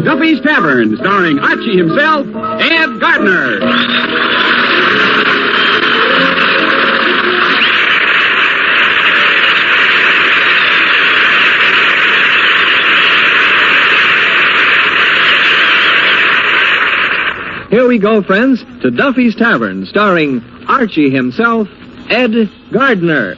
Duffy's Tavern, starring Archie himself, Ed Gardner. Here we go, friends, to Duffy's Tavern, starring Archie himself, Ed Gardner.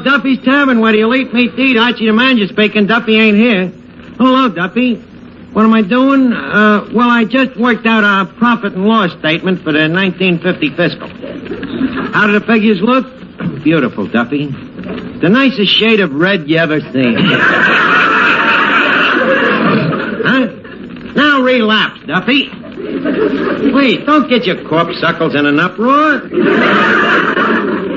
Duffy's Tavern, where do you eat meat to eat? Archie the manager speaking. Duffy ain't here. Hello, Duffy. What am I doing? Well, I just worked out our profit and loss statement for the 1950 fiscal. How do the figures look? Beautiful, Duffy. The nicest shade of red you ever seen. Huh? Now relapse, Duffy. Please, don't get your corpuscles in an uproar.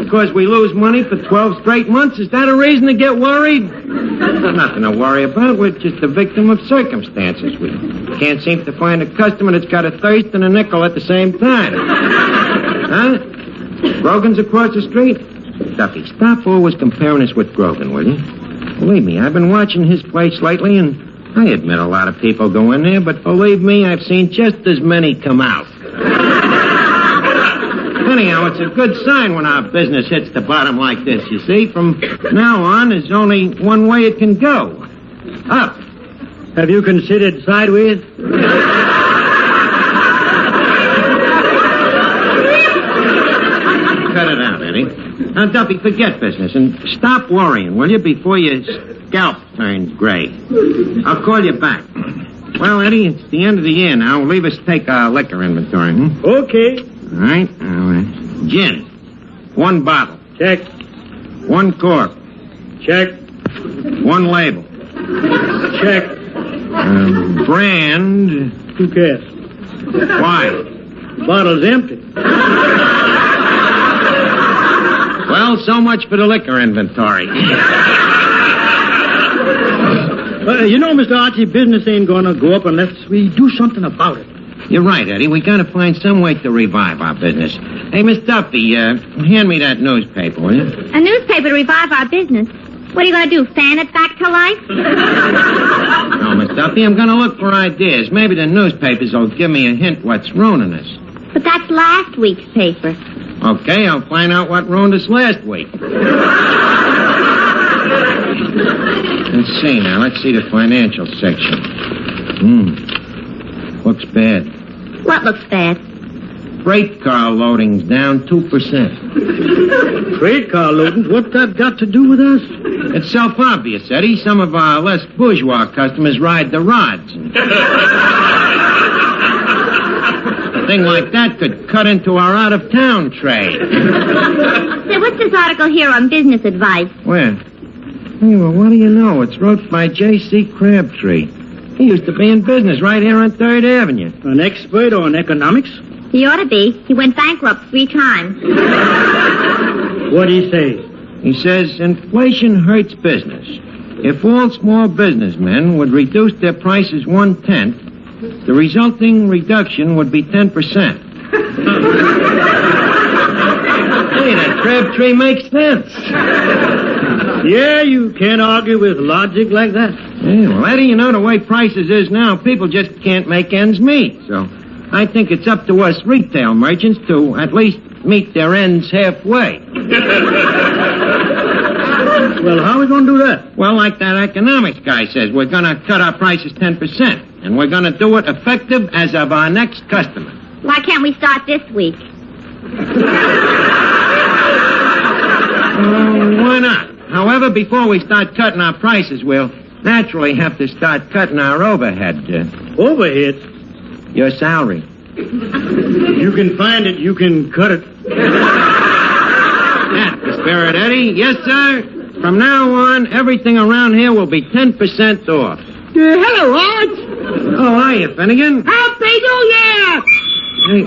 Because we lose money for 12 straight months, is that a reason to get worried? Nothing to worry about. We're just a victim of circumstances. We can't seem to find a customer that's got a thirst and a nickel at the same time. Huh? Grogan's across the street? Duffy, stop always comparing us with Grogan, will you? Believe me, I've been watching his place lately, and I admit a lot of people go in there, but believe me, I've seen just as many come out. Anyhow, it's a good sign when our business hits the bottom like this, you see. From now on, there's only one way it can go. Up. Have you considered sideways? Cut it out, Eddie. Now, Duffy, forget business and stop worrying, will you, before your scalp turns gray. I'll call you back. Well, Eddie, it's the end of the year now. Leave us take our liquor inventory, Okay. All right. Gin. 1 bottle. Check. 1 cork. Check. 1 label. Check. Brand. Who cares? Why? Bottle's empty. Well, so much for the liquor inventory. You know, Mr. Archie, business ain't gonna go up unless we do something about it. You're right, Eddie. We gotta find some way to revive our business. Hey, Miss Duffy, hand me that newspaper, will you? A newspaper to revive our business? What are you going to do, fan it back to life? No, Miss Duffy, I'm gonna look for ideas. Maybe the newspapers will give me a hint what's ruining us. But that's last week's paper. Okay, I'll find out what ruined us last week. Let's see now. Let's see the financial section. Looks bad. What looks bad? Freight car loadings down 2%. Freight car loadings? What's that got to do with us? It's self-obvious, Eddie. Some of our less bourgeois customers ride the rods. A thing like that could cut into our out-of-town trade. Say, what's this article here on business advice? Where? Hey, well, what do you know? It's wrote by J.C. Crabtree. He used to be in business right here on 3rd Avenue. An expert on economics? He ought to be. He went bankrupt 3 times. What'd he say? He says inflation hurts business. If all small businessmen would reduce their prices 1/10, the resulting reduction would be 10%. Hey, that Crabtree makes sense. Yeah, you can't argue with logic like that. Yeah, well, Eddie, you know, the way prices is now, people just can't make ends meet. So I think it's up to us retail merchants to at least meet their ends halfway. Well, how are we going to do that? Well, like that economics guy says, we're going to cut our prices 10%, and we're going to do it effective as of our next customer. Why can't we start this week? Why not? However, before we start cutting our prices, we'll naturally have to start cutting our overhead. Overhead? Your salary. You can find it, you can cut it. That's the spirit, Eddie. Yes, sir. From now on, everything around here will be 10% off. Hello, Arch. Oh, hiya, Finnegan. Happy New Year! Hey,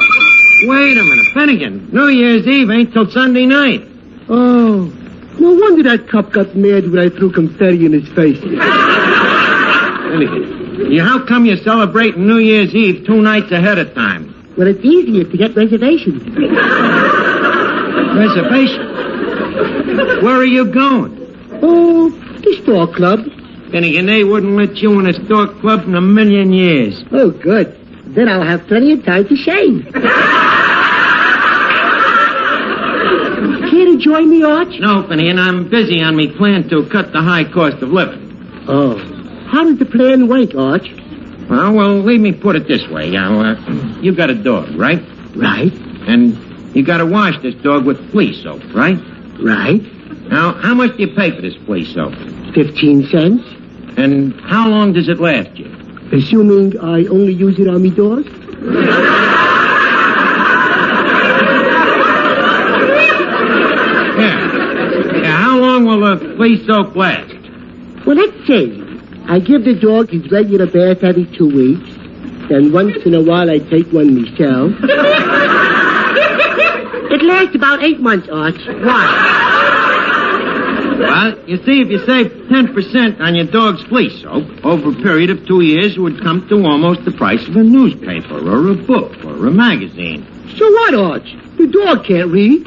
wait a minute, Finnegan. New Year's Eve ain't till Sunday night. Oh, no wonder that cop got mad when I threw confetti in his face. Finnegan, how come you're celebrating New Year's Eve 2 nights ahead of time? Well, it's easier to get reservations. Reservation? Where are you going? Oh, the store club. Finnegan, they wouldn't let you in a store club in a million years. Oh, good. Then I'll have plenty of time to shave. Care to join me, Arch? No, Finnegan, I'm busy on me plan to cut the high cost of living. Oh. How does the plan work, Arch? Well, let me put it this way. You got a dog, right? Right. And you got to wash this dog with flea soap, right? Right. Now, how much do you pay for this flea soap? 15 cents. And how long does it last you? Assuming I only use it on me dog? Yeah, how long will the flea soap last? Well, let's see. I give the dog his regular bath every 2 weeks. Then once in a while I take one myself. It lasts about 8 months, Arch. Why? Well, you see, if you save 10% on your dog's flea soap, over a period of 2 years, it would come to almost the price of a newspaper or a book or a magazine. So what, Arch? The dog can't read.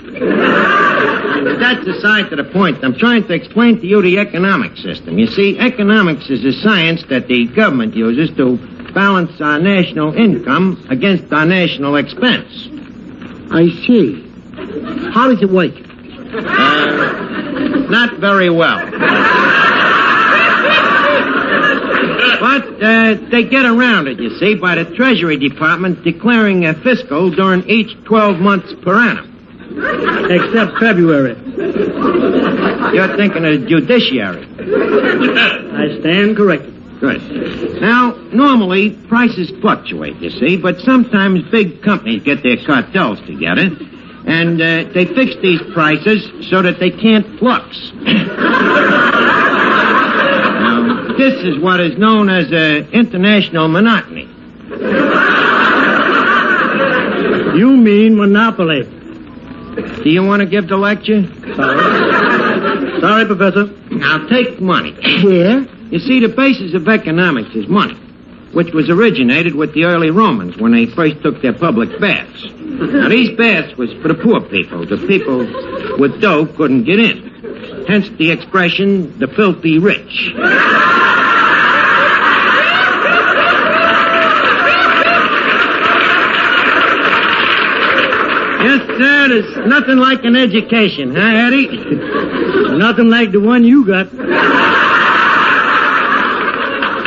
That's aside to the point. I'm trying to explain to you the economic system. You see, economics is a science that the government uses to balance our national income against our national expense. I see. How does it work? Not very well. But they get around it, you see, by the Treasury Department declaring a fiscal during each 12 months per annum. Except February. You're thinking of judiciary. I stand corrected. Good. Now, normally, prices fluctuate, you see, but sometimes big companies get their cartels together, and they fix these prices so that they can't flux. Now, this is what is known as international monotony. You mean monopoly. Do you want to give the lecture? Sorry, Professor. Now, take money. Yeah? You see, the basis of economics is money, which was originated with the early Romans when they first took their public baths. Now, these baths was for the poor people. The people with dough couldn't get in. Hence the expression, the filthy rich. Yes, sir, there's nothing like an education, huh, Eddie? Nothing like the one you got.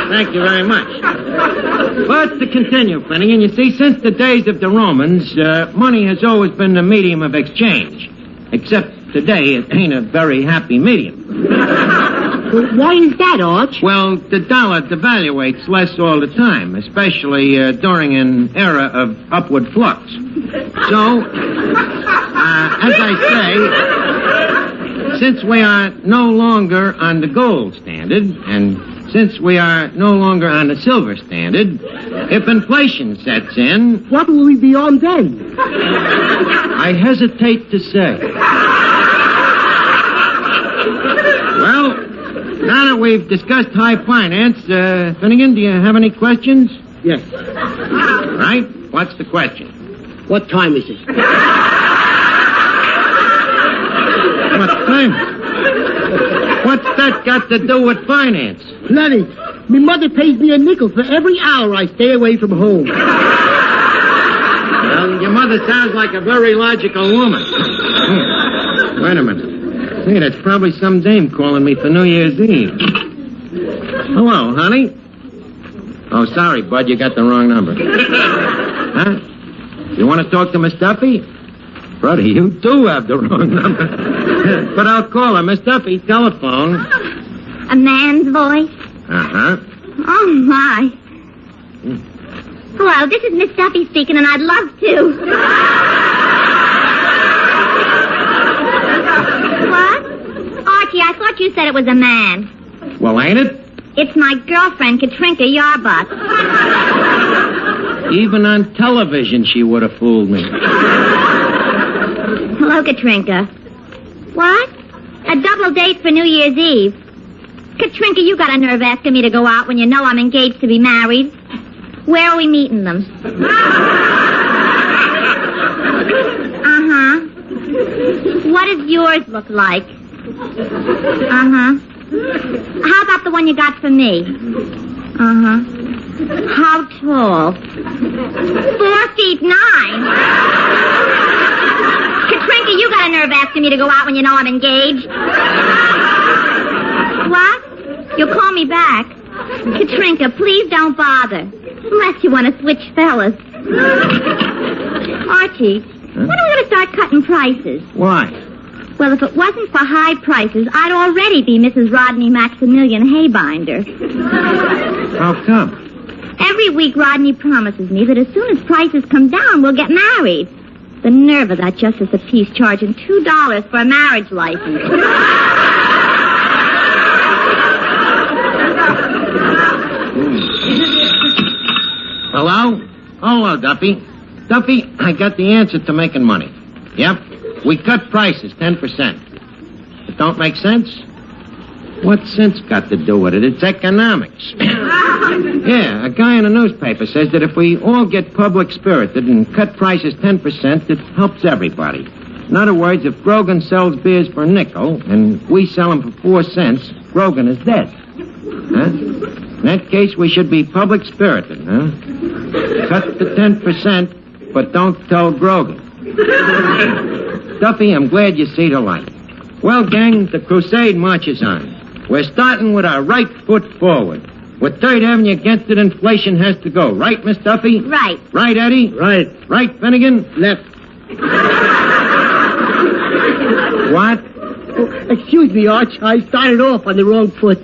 Thank you very much. But to continue, Finnegan, you see, since the days of the Romans, money has always been the medium of exchange. Except today, it ain't a very happy medium. Why is that, Arch? Well, the dollar devaluates less all the time, especially during an era of upward flux. So, as I say, since we are no longer on the gold standard, and since we are no longer on the silver standard, if inflation sets in... What will we be on then? I hesitate to say. Well, now that we've discussed high finance, Finnegan, do you have any questions? Yes. Right? What's the question? What time is it? What time? What's that got to do with finance? Lenny, my mother pays me a nickel for every hour I stay away from home. Well, your mother sounds like a very logical woman. Wait a minute. Hey, that's probably some dame calling me for New Year's Eve. Hello, honey. Oh, sorry, Bud, you got the wrong number. Huh? You want to talk to Miss Duffy? Brother, you do have the wrong number. But I'll call her. Miss Duffy, telephone. A man's voice? Uh-huh. Oh, my. Hello, this is Miss Duffy speaking, and I'd love to. What? Archie, I thought you said it was a man. Well, ain't it? It's my girlfriend, Katrinka Yarbutz. Even on television, she would have fooled me. Hello, Katrinka. What? A double date for New Year's Eve? Katrinka, you got a nerve asking me to go out when you know I'm engaged to be married. Where are we meeting them? Uh-huh. What does yours look like? Uh-huh. How about the one you got for me? Uh-huh. How tall? 4'9". Katrinka, you got a nerve asking me to go out when you know I'm engaged. What? You'll call me back. Katrinka, please don't bother. Unless you want to switch fellas. Archie, when are we going to start cutting prices? Why? Well, if it wasn't for high prices, I'd already be Mrs. Rodney Maximilian Haybinder. How come? Every week, Rodney promises me that as soon as prices come down, we'll get married. The nerve of that justice of peace charging $2 for a marriage license. Hello? Hello, Duffy. Duffy, I got the answer to making money. Yep. We cut prices 10%. It don't make sense? What's sense got to do with it? It's economics. Yeah, a guy in a newspaper says that if we all get public-spirited and cut prices 10%, it helps everybody. In other words, if Grogan sells beers for a nickel and we sell them for 4 cents, Grogan is dead. Huh? In that case, we should be public-spirited, huh? Cut the 10%, but don't tell Grogan. Duffy, I'm glad you see the light. Well, gang, the crusade marches on. We're starting with our right foot forward. With 3rd Avenue against it, inflation has to go. Right, Miss Duffy? Right. Right, Eddie? Right. Right, Finnegan? Left. What? Oh, excuse me, Arch. I started off on the wrong foot.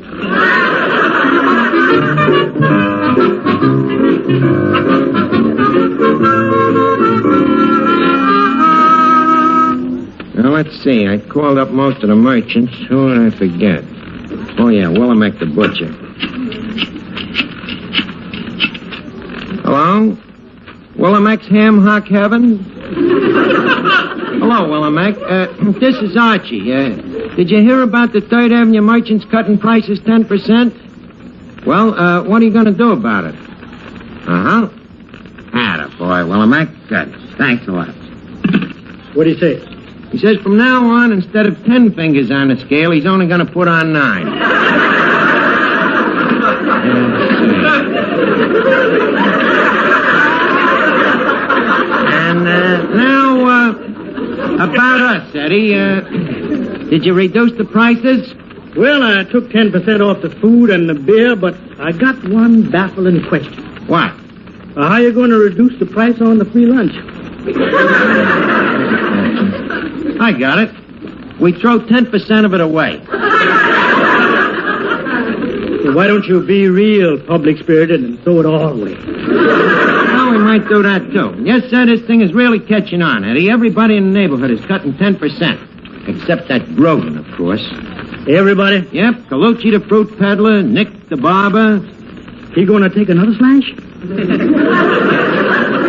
Now, let's see. I called up most of the merchants. Who did I forget? Oh, yeah, Willamette the butcher. Hello? Willamec's Ham Hock Heaven? Hello, Willamette. This is Archie. Did you hear about the 3rd Avenue merchants cutting prices 10%? Well, what are you going to do about it? Uh-huh. Attaboy, Willamette. Good. Thanks a lot. What do you say? He says from now on, instead of 10 fingers on the scale, he's only going to put on 9. And now, about us, Eddie. Did you reduce the prices? Well, I took 10% off the food and the beer, but I got one baffling question. What? How are you going to reduce the price on the free lunch? I got it. We throw 10% of it away. So why don't you be real public-spirited and throw it all away? Well, we might do that, too. Yes, sir, this thing is really catching on, Eddie. Everybody in the neighborhood is cutting 10%. Except that Grogan, of course. Everybody? Yep, Colucci the fruit peddler, Nick the barber. He going to take another slash?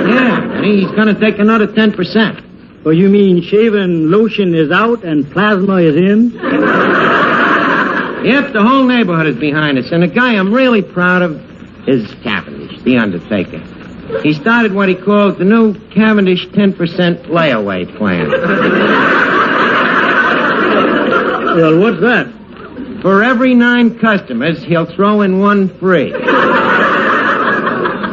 Yeah, Eddie, he's going to take another 10%. Oh, you mean shaving lotion is out and plasma is in? Yep, the whole neighborhood is behind us, and the guy I'm really proud of is Cavendish, the undertaker. He started what he calls the new Cavendish 10% layaway plan. Well, what's that? For every 9 customers, he'll throw in 1 free.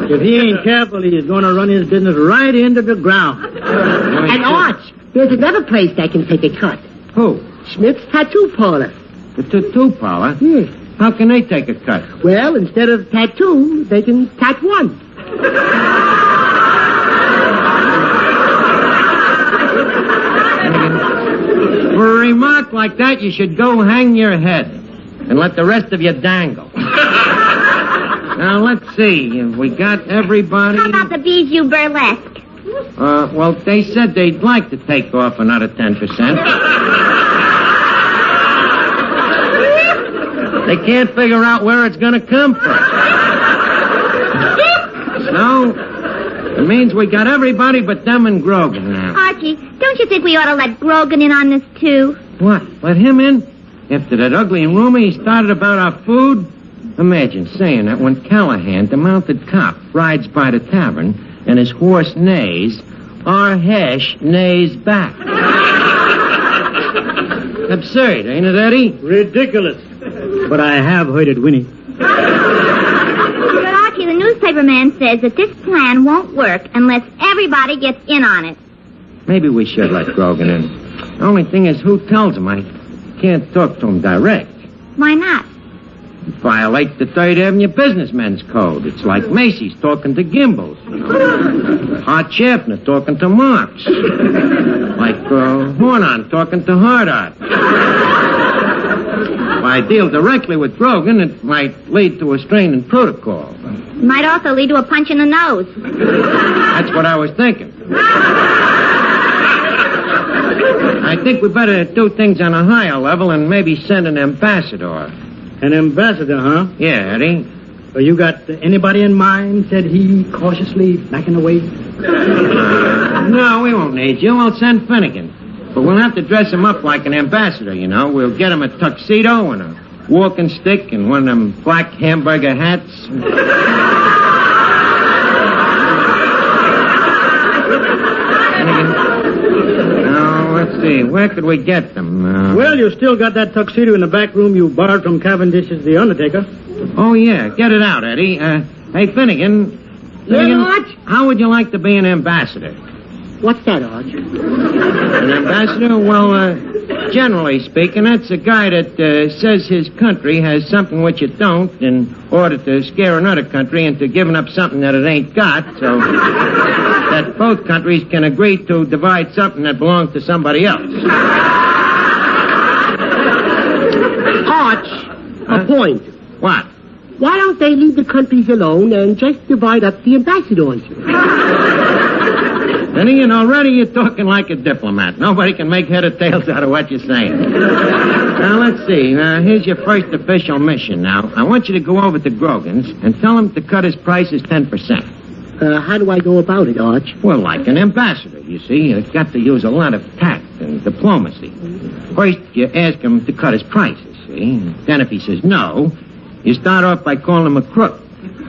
If he ain't careful, he's going to run his business right into the ground. And Arch, there's another place that can take a cut. Who? Smith's Tattoo Parlor. The tattoo parlor? Yes. How can they take a cut? Well, instead of tattoo, they can tat one. For a remark like that, you should go hang your head and let the rest of you dangle. Now, let's see. We got everybody... How about the Bijou Burlesque? Well, they said they'd like to take off another 10%. They can't figure out where it's going to come from. So, It means we got everybody but them and Grogan now. Archie, don't you think we ought to let Grogan in on this, too? What? Let him in? After that ugly rumor he started about our food? Imagine saying that when Callahan, the mounted cop, rides by the tavern and his horse neighs, our Hesh neighs back. Absurd, ain't it, Eddie? Ridiculous. But I have heard it whinny. But, Archie, the newspaper man says that this plan won't work unless everybody gets in on it. Maybe we should let Grogan in. The only thing is, who tells him? I can't talk to him direct. Why not? Violate the 3rd Avenue Businessmen's Code. It's like Macy's talking to Gimbels. Hart Schaffner talking to Marx. Like Hornon talking to Hardart. If I deal directly with Grogan, it might lead to a strain in protocol. Might also lead to a punch in the nose. That's what I was thinking. I think we better do things on a higher level and maybe send an ambassador. An ambassador, huh? Yeah, Eddie. Well, you got anybody in mind, said he, cautiously backing away? No, we won't need you. We'll send Finnegan. But we'll have to dress him up like an ambassador, you know. We'll get him a tuxedo and a walking stick and one of them black hamburger hats. Now, let's see. Where could we get them? Well, you still got that tuxedo in the back room you borrowed from Cavendish's The Undertaker. Oh, yeah. Get it out, Eddie. Hey, Finnegan. Arch? How would you like to be an ambassador? What's that, Arch? An ambassador? Well, generally speaking, that's a guy that says his country has something which it don't in order to scare another country into giving up something that it ain't got, so that both countries can agree to divide something that belongs to somebody else. Arch, a point. What? Why don't they leave the countries alone and just divide up the ambassadors? Finnegan, already you're talking like a diplomat. Nobody can make head or tails out of what you're saying. Now, let's see. Here's your first official mission now. I want you to go over to Grogan's and tell him to cut his prices 10%. How do I go about it, Arch? Well, like an ambassador, you see. You've got to use a lot of tact and diplomacy. First, you ask him to cut his prices, see? Then if he says no, you start off by calling him a crook.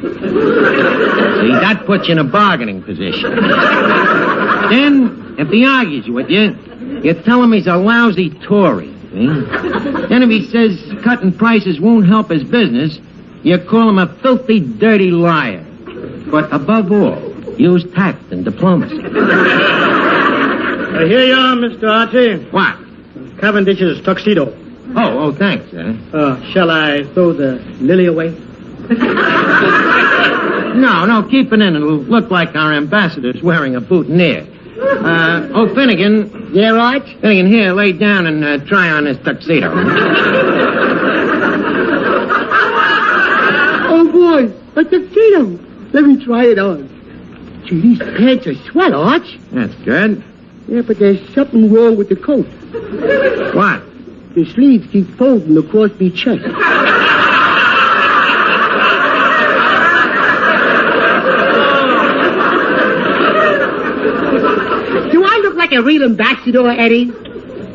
See, that puts you in a bargaining position. Then, if he argues with you, you tell him he's a lousy Tory, see? Then if he says cutting prices won't help his business, you call him a filthy, dirty liar. But above all, use tact and diplomacy. Here you are, Mr. Archie. What? Cavendish's tuxedo. Oh, thanks, sir. Shall I throw the lily away? No, keep it in. It'll look like our ambassador's wearing a boutonniere. Finnegan. Yeah, Arch? Finnegan, here, lay down and try on this tuxedo. Oh, boy, a tuxedo. Let me try it on. Gee, these pants are swell, Arch. That's good. Yeah, but there's something wrong with the coat. What? The sleeves keep folding across my chest. Do I look like a real ambassador, Eddie?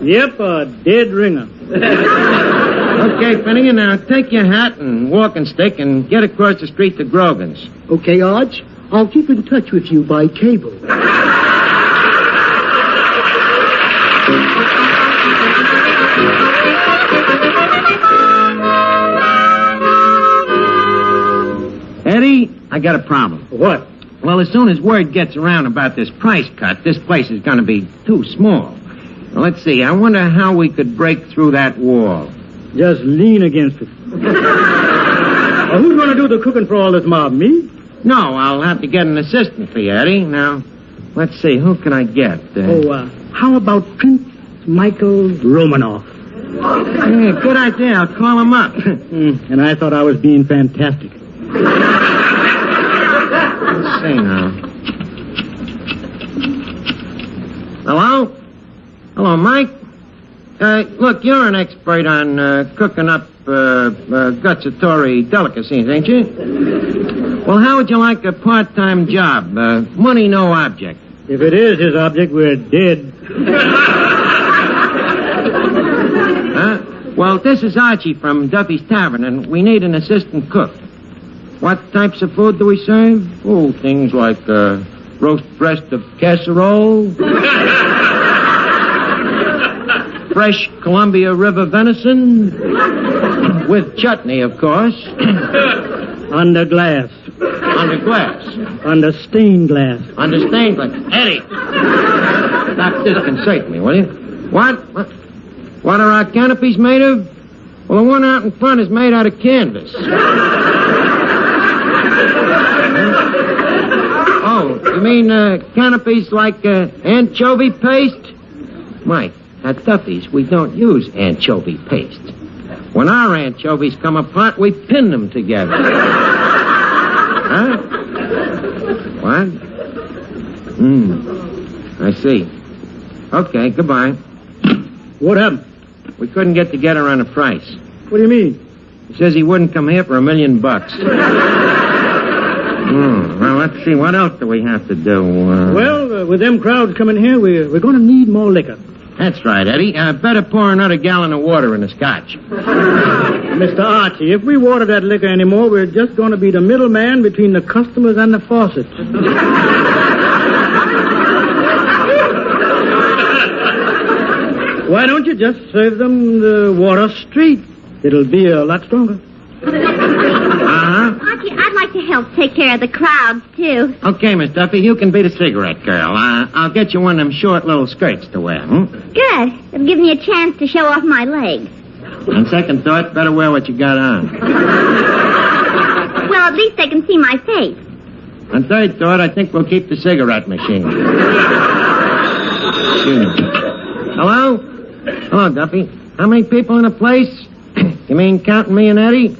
Yep, a dead ringer. Okay, Finnegan, now take your hat and walking stick and get across the street to Grogan's. Okay, Arch. I'll keep in touch with you by cable. Eddie, I got a problem. What? Well, as soon as word gets around about this price cut, this place is going to be too small. Well, let's see. I wonder how we could break through that wall. Just lean against it. Well, who's going to do the cooking for all this mob? Me? No, I'll have to get an assistant for you, Eddie. Now, let's see. Who can I get? How about Prince Michael Romanoff? Yeah, good idea. I'll call him up. And I thought I was being fantastic. Let's see now. Hello? Hello, Mike? Look, you're an expert on cooking up gustatory delicacies, ain't you? Well, how would you like a part-time job? Money no object. If it is his object, we're dead. Huh? Well, this is Archie from Duffy's Tavern, and we need an assistant cook. What types of food do we serve? Oh, things like roast breast of casserole, fresh Columbia River venison, with chutney, of course. Under glass. Under glass. Under stained glass. Under stained glass. Eddie! Stop disconcerting me, will you? What are our canopies made of? Well, the one out in front is made out of canvas. Oh, you mean canopies like anchovy paste? Mike, at Duffy's, we don't use anchovy paste. When our anchovies come apart, we pin them together. Huh? What? I see. Okay, goodbye. What happened? We couldn't get together on a price. What do you mean? He says he wouldn't come here for $1 million. Well, let's see. What else do we have to do? Well, with them crowds coming here, we're going to need more liquor. That's right, Eddie. Better pour another gallon of water in the scotch. Mr. Archie, if we water that liquor anymore, we're just going to be the middleman between the customers and the faucets. Why don't you just serve them the water straight? It'll be a lot stronger. Archie, I'd like to help take care of the crowds, too. Okay, Miss Duffy, you can be the cigarette girl. I'll get you one of them short little skirts to wear, Good. It'll give me a chance to show off my legs. On second thought, better wear what you got on. Well, at least they can see my face. On third thought, I think we'll keep the cigarette machine. Hello? Hello, Duffy. How many people in the place? You mean counting me and Eddie?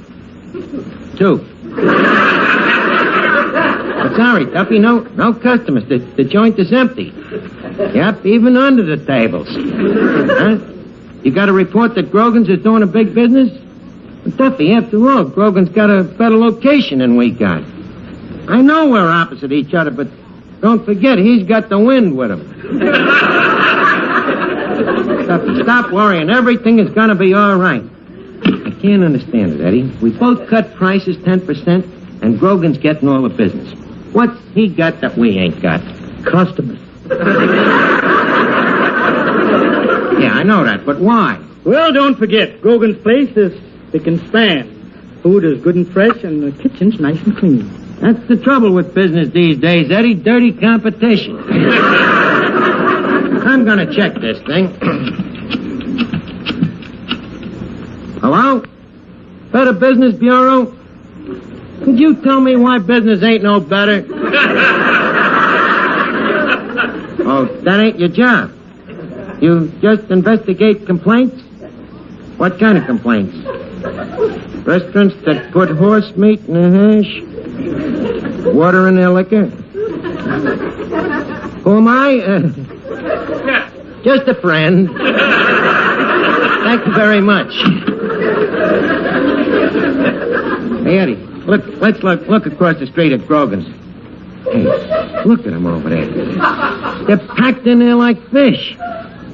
2. Oh, sorry, Duffy. No customers. The joint is empty. Yep, even under the tables. Huh? You got a report that Grogan's is doing a big business? But Duffy, after all, Grogan's got a better location than we got. I know we're opposite each other, but don't forget, he's got the wind with him. Duffy, stop worrying. Everything is going to be all right. I can't understand it, Eddie. We both cut prices 10%, and Grogan's getting all the business. What's he got that we ain't got? Customers. Yeah, I know that, but why? Well, don't forget, Grogan's place is spick and span. Food is good and fresh, and the kitchen's nice and clean. That's the trouble with business these days, Eddie. Dirty competition. I'm going to check this thing. Hello? Better Business Bureau? Could you tell me why business ain't no better? Oh, that ain't your job. You just investigate complaints? What kind of complaints? Restaurants that put horse meat in their hash? Water in their liquor? Who am I? Just a friend. Thank you very much. Hey, Eddie, let's look across the street at Grogan's. Hey, look at them over there. They're packed in there like fish.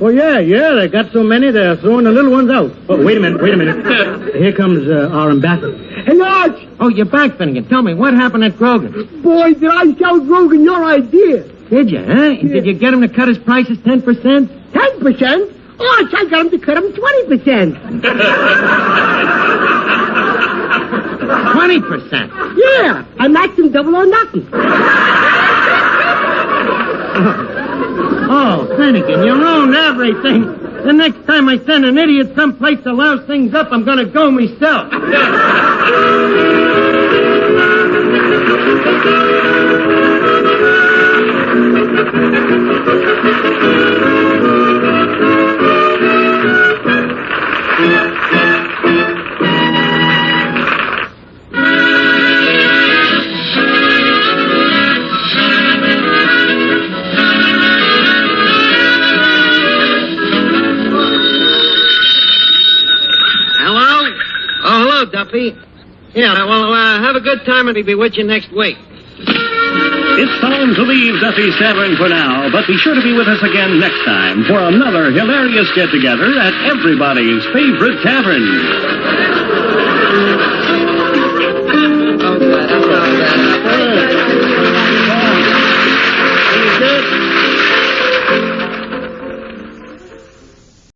Oh, yeah, they got so many, they're throwing the little ones out. Oh, wait a minute. Here comes our ambassador. Hey, Arch! Oh, you're back, Finnegan. Tell me, what happened at Grogan's? Boy, did I tell Grogan your idea. Did you, huh? Yeah. Did you get him to cut his prices 10%? 10%? Arch, I got him to cut him 20%. 20%? Yeah, I matched him double or nothing. Oh, Finnegan, you ruined everything. The next time I send an idiot someplace to louse things up, I'm going to go myself. Duffy. Yeah, well, have a good time and we'll be with you next week. It's time to leave Duffy's Tavern for now, but be sure to be with us again next time for another hilarious get-together at everybody's favorite tavern.